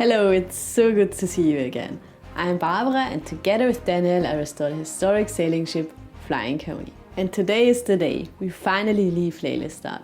Hello, it's so good to see you again. I'm Barbara and together with Daniel I restored the historic sailing ship Flying Coney. And today is the day. We finally leave Lelystad.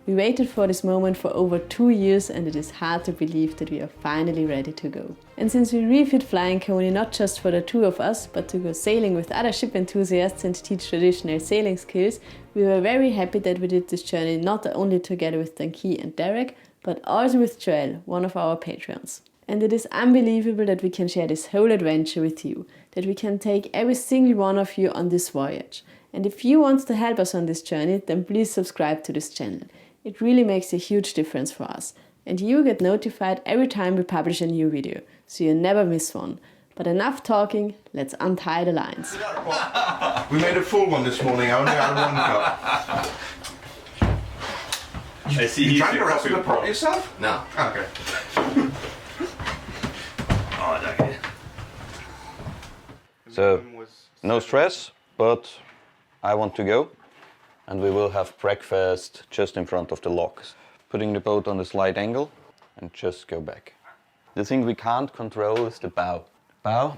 We waited for this moment for over 2 years and it is hard to believe that we are finally ready to go. And since we refit Flying Coney not just for the two of us, but to go sailing with other ship enthusiasts and teach traditional sailing skills, we were very happy that we did this journey not only together with Danki and Derek, but also with Joel, one of our patrons. And it is unbelievable that we can share this whole adventure with you, that we can take every single one of you on this voyage. And if you want to help us on this journey, then please subscribe to this channel. It really makes a huge difference for us. And you get notified every time we publish a new video, so you never miss one. But enough talking, let's untie the lines. We made a full one this morning, I only had 1 cup. I see You drank the rest of the pot yourself? No. Okay. Oh, dank je. So, no stress, but I want to go. And we will have breakfast just in front of the locks. Putting the boat on a slight angle and just go back. The thing we can't control is the bow. The bow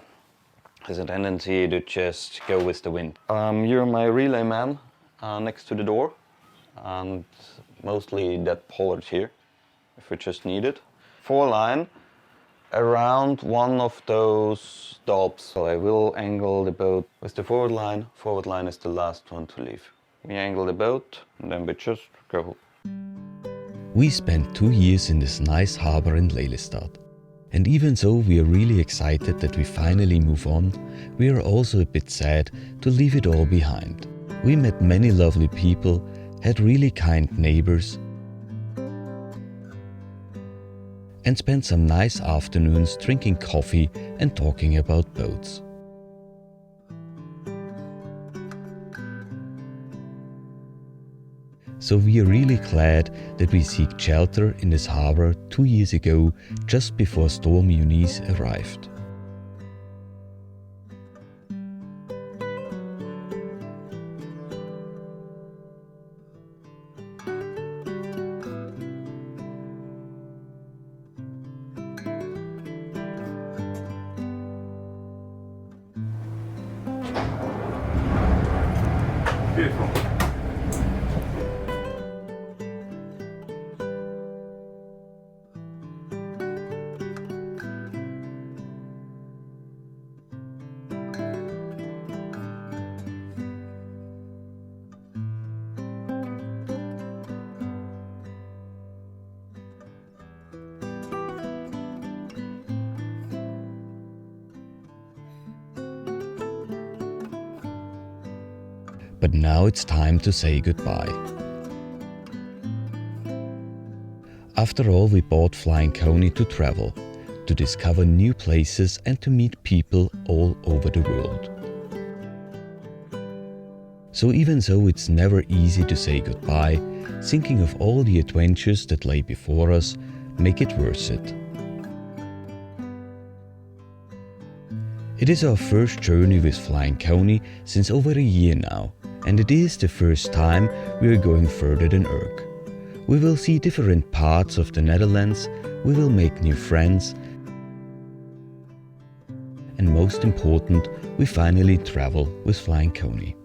has a tendency to just go with the wind. You're my relay man next to the door. And mostly that pollard here, if we just need it. 4-line around one of those stolps. So I will angle the boat with the forward line. Forward line is the last one to leave. We angle the boat and then we just go. We spent 2 years in this nice harbor in Lelystad. And even though we are really excited that we finally move on, we are also a bit sad to leave it all behind. We met many lovely people, had really kind neighbors, and spent some nice afternoons drinking coffee and talking about boats. So we are really glad that we seeked shelter in this harbor 2 years ago, just before Storm Eunice arrived. Beautiful. But now it's time to say goodbye. After all, we bought Flying Coney to travel, to discover new places and to meet people all over the world. So even though it's never easy to say goodbye, thinking of all the adventures that lay before us make it worth it. It is our first journey with Flying Coney since over a year now, and it is the first time we are going further than Urk. We will see different parts of the Netherlands, we will make new friends, and most important, we finally travel with Flying Coney.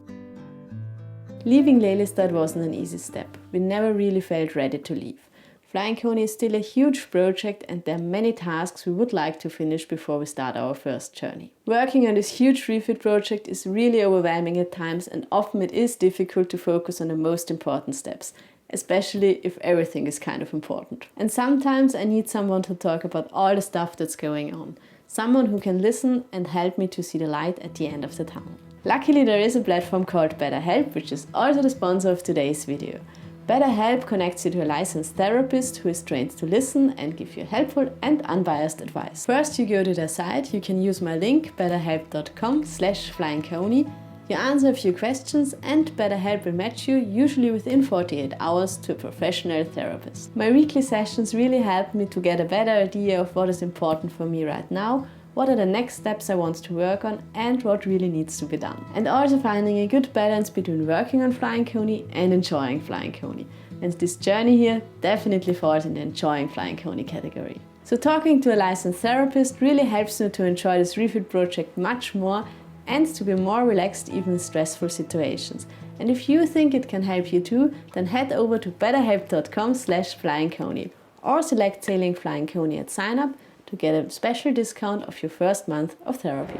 Leaving Lelystad wasn't an easy step. We never really felt ready to leave. Flying Coney is still a huge project and there are many tasks we would like to finish before we start our first journey. Working on this huge refit project is really overwhelming at times and often it is difficult to focus on the most important steps, especially if everything is kind of important. And sometimes I need someone to talk about all the stuff that's going on. Someone who can listen and help me to see the light at the end of the tunnel. Luckily there is a platform called BetterHelp, which is also the sponsor of today's video. BetterHelp connects you to a licensed therapist who is trained to listen and give you helpful and unbiased advice. First you go to their site, you can use my link betterhelp.com/flyingconey. You answer a few questions and BetterHelp will match you, usually within 48 hours, to a professional therapist. My weekly sessions really help me to get a better idea of what is important for me right now, what are the next steps I want to work on and what really needs to be done. And also finding a good balance between working on Flying Coney and enjoying Flying Coney. And this journey here definitely falls in the enjoying Flying Coney category. So talking to a licensed therapist really helps me to enjoy this refit project much more and to be more relaxed even in stressful situations. And if you think it can help you too, then head over to betterhelp.com/flyingconey or select Sailing Flying Coney at sign up to get a special discount of your first month of therapy.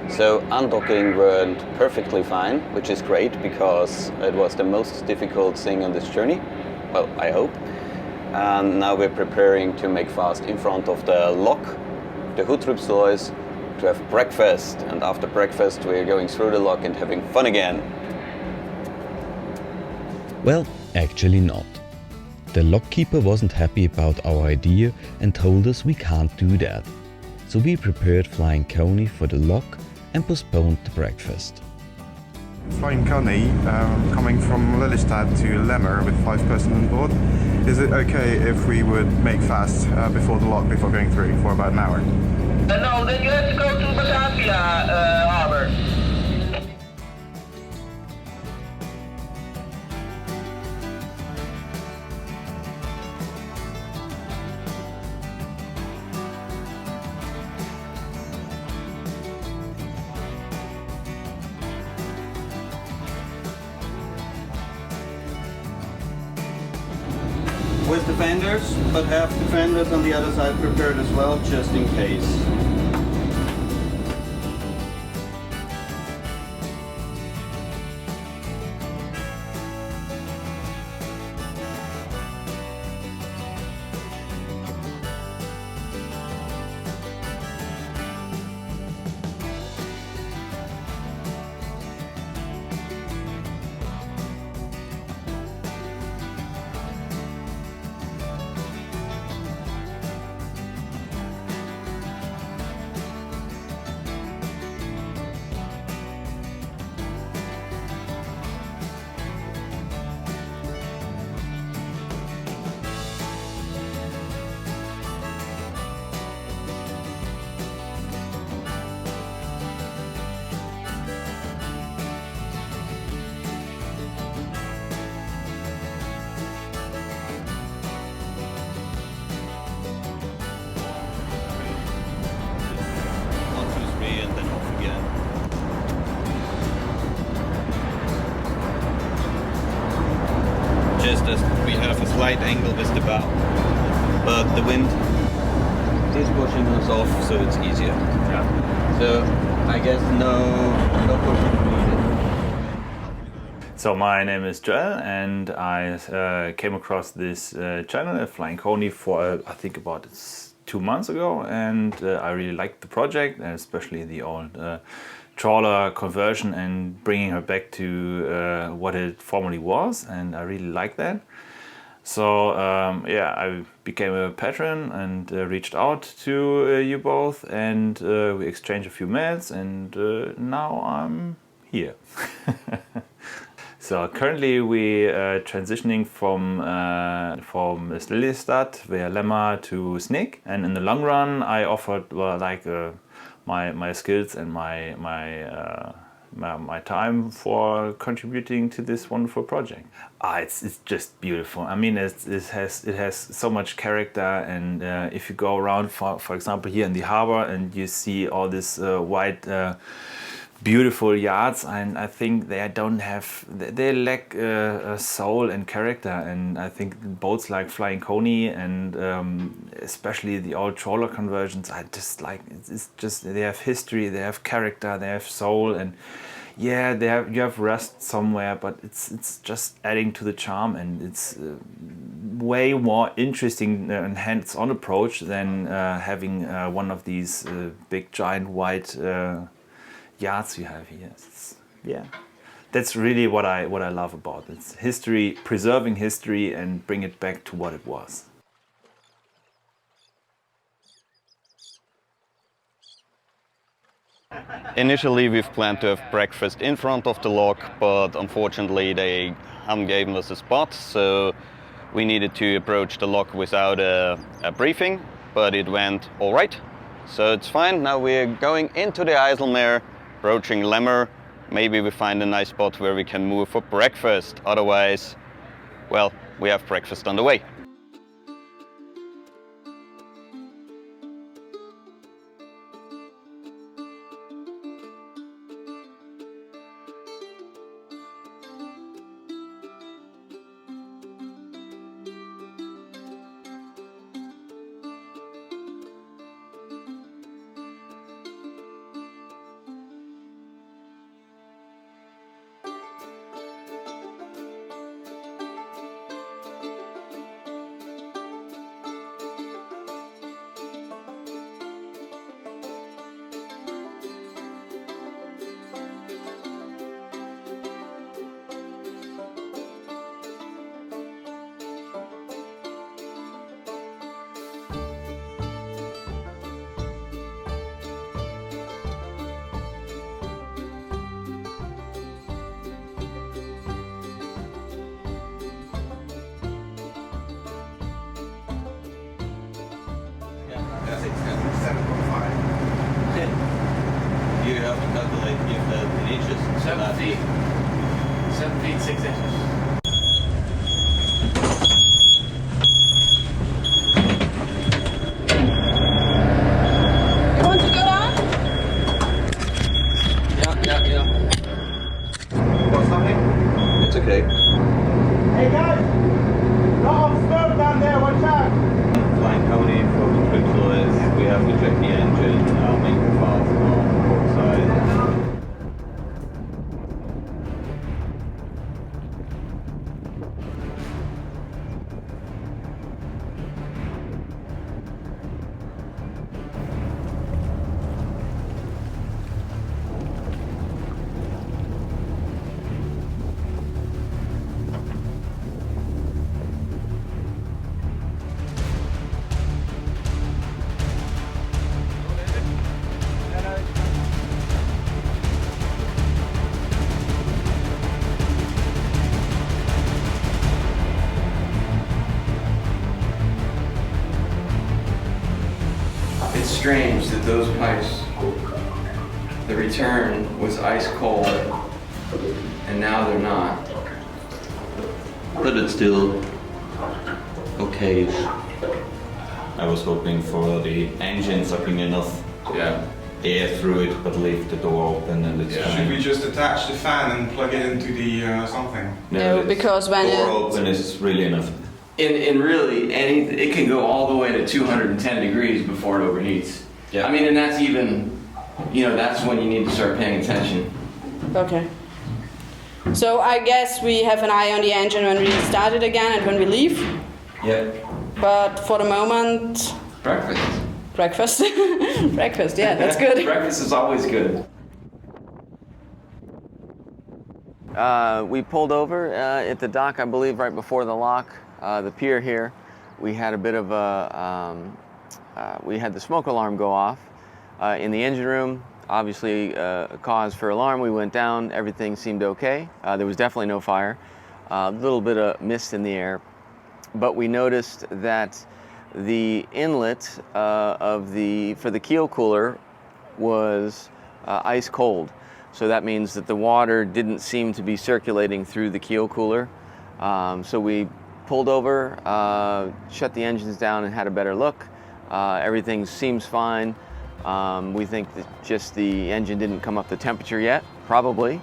So undocking went perfectly fine, which is great because it was the most difficult thing on this journey. Well, I hope. And now we're preparing to make fast in front of the lock, the Hutrupslois, to have breakfast. And after breakfast, we're going through the lock and having fun again. Well, actually not. The lockkeeper wasn't happy about our idea and told us we can't do that. So we prepared Flying Coney for the lock and postponed the breakfast. Flying Coney, coming from Lelystad to Lemmer with 5 persons on board. Is it okay if we would make fast before the lock, before going through for about an hour? No, then you have to go to Batavia Harbor. With the fenders, but have the fenders on the other side prepared as well, just in case. Just as we have a slight angle with the bow, but the wind is pushing us off, so it's easier. Yeah. So I guess no pushing needed. So my name is Joel, and I came across this channel, Flying Coney, for I think about 2 months ago, and I really liked the project, and especially the old trawler conversion and bringing her back to what it formerly was, and I really like that. So yeah, I became a patron and reached out to you both, and we exchanged a few mails, and now I'm here. So currently we are transitioning from Lelystad via Lemmer to Snig, and in the long run I offered my skills and my time for contributing to this wonderful project. It's just beautiful. I mean, it has so much character, and if you go around, for example, here in the harbor, and you see all this white beautiful yachts, and I think they lack soul and character, and I think boats like Flying Coney and especially the old trawler conversions, I just like, it's just, they have history, they have character, they have soul, and yeah, you have rust somewhere, but it's just adding to the charm, and it's way more interesting and hands-on approach than having one of these big giant white yachts you have here. Yeah, that's really what I love about it. It's history, preserving history and bring it back to what it was. Initially we've planned to have breakfast in front of the lock, but unfortunately they haven't given us a spot, so we needed to approach the lock without a briefing, but it went all right. So it's fine. Now we're going into the IJsselmeer, approaching Lemmer. Maybe we find a nice spot where we can move for breakfast. Otherwise, well, we have breakfast on the way. 7.5. You have to calculate if that in inches. 7 feet. 7 feet 6 inches. You want to go down? Yeah. What's happening? It's okay. Hey guys! Lot of smoke down there, watch out! Flying Coney for the critical is we have to check the engine, make the valve on both sides. It's strange that those pipes, the return was ice cold, and now they're not. But it's still okay. I was hoping for the engine sucking enough air through it, but leave the door open and it's fine. Should we just attach the fan and plug it into the something? No, because when door open is really enough. In really anything, it can go all the way to 210 degrees before it overheats. Yeah. I mean, and that's even, that's when you need to start paying attention. Okay. So I guess we have an eye on the engine when we start it again and when we leave. Yeah. But for the moment, Breakfast. breakfast. Breakfast, yeah, that's good. Breakfast is always good. We pulled over at the dock, I believe, right before the lock, the pier here. We had a bit of we had the smoke alarm go off in the engine room. Obviously, a cause for alarm. We went down, everything seemed okay. There was definitely no fire. A little bit of mist in the air. But we noticed that the inlet for the keel cooler was ice cold. So that means that the water didn't seem to be circulating through the keel cooler. So we pulled over, shut the engines down and had a better look. Everything seems fine. We think that just the engine didn't come up the temperature yet, probably.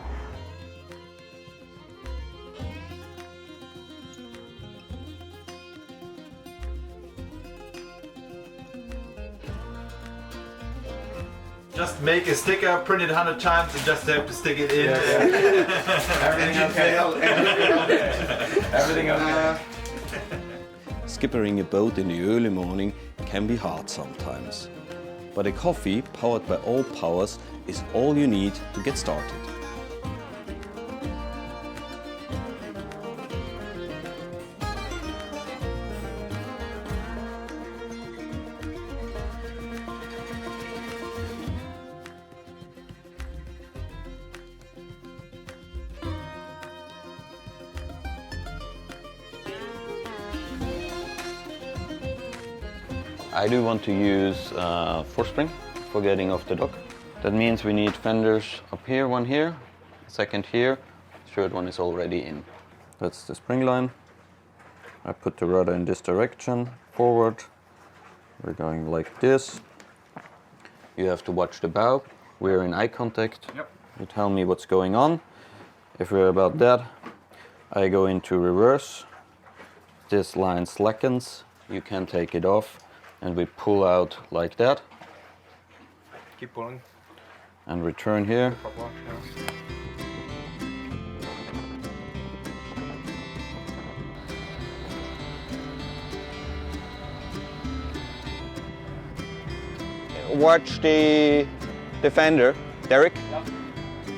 Just make a sticker, print it 100 times, and just have to stick it in. Everything okay? Everything okay? Skippering a boat in the early morning can be hard sometimes. But a coffee powered by all powers is all you need to get started. I do want to use force spring for getting off the dock. That means we need fenders up here, one here, second here, third one is already in. That's the spring line. I put the rudder in this direction, forward. We're going like this. You have to watch the bow. We're in eye contact. Yep. You tell me what's going on. If we're about that, I go into reverse. This line slackens. You can take it off. And we pull out like that. Keep pulling. And return here. Watch the fender, Derek.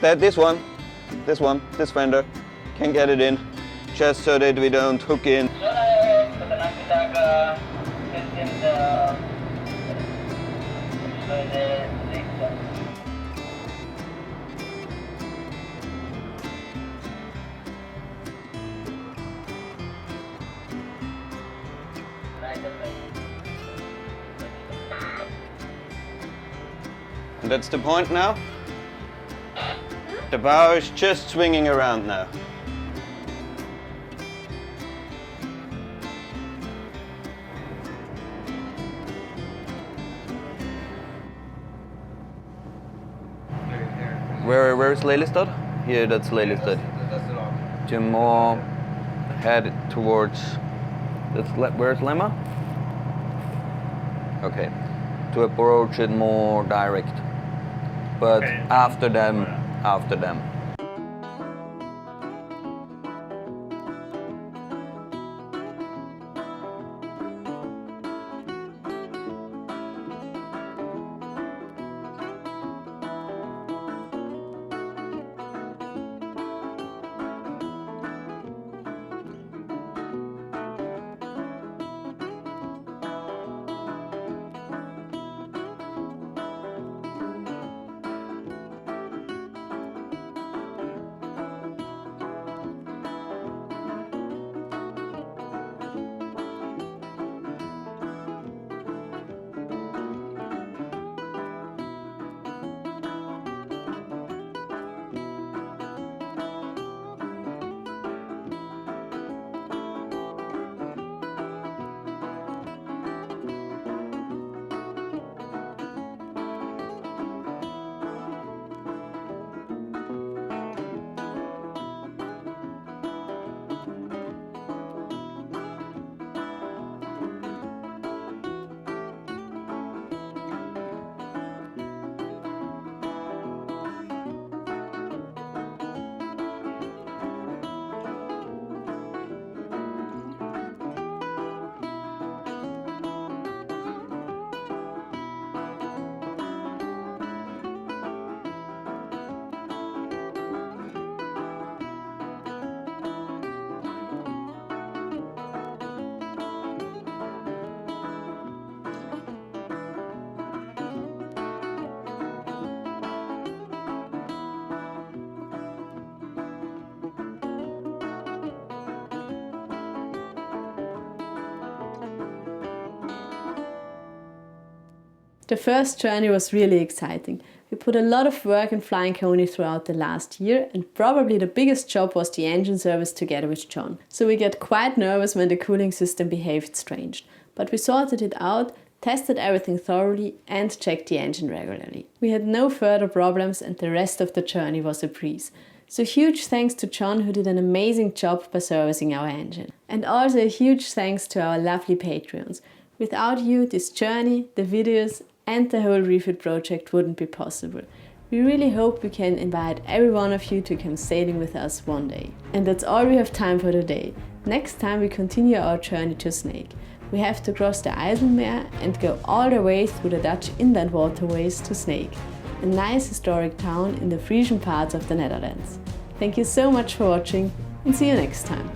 This fender. Can get it in, just so that we don't hook in. That's the point now. The bow is just swinging around now. Where's Lelystad? Here, that's Lelystad. To more head towards. Where's Lemma? Okay. To approach it more direct. But okay. After them. The first journey was really exciting. We put a lot of work in Flying Coney throughout the last year, and probably the biggest job was the engine service together with John. So we get quite nervous when the cooling system behaved strange. But we sorted it out, tested everything thoroughly and checked the engine regularly. We had no further problems and the rest of the journey was a breeze. So huge thanks to John, who did an amazing job by servicing our engine. And also a huge thanks to our lovely Patreons. Without you, this journey, the videos and the whole refit project wouldn't be possible. We really hope we can invite every one of you to come sailing with us one day. And that's all we have time for today. Next time we continue our journey to Snake. We have to cross the IJsselmeer and go all the way through the Dutch inland waterways to Snake, a nice historic town in the Frisian parts of the Netherlands. Thank you so much for watching and see you next time.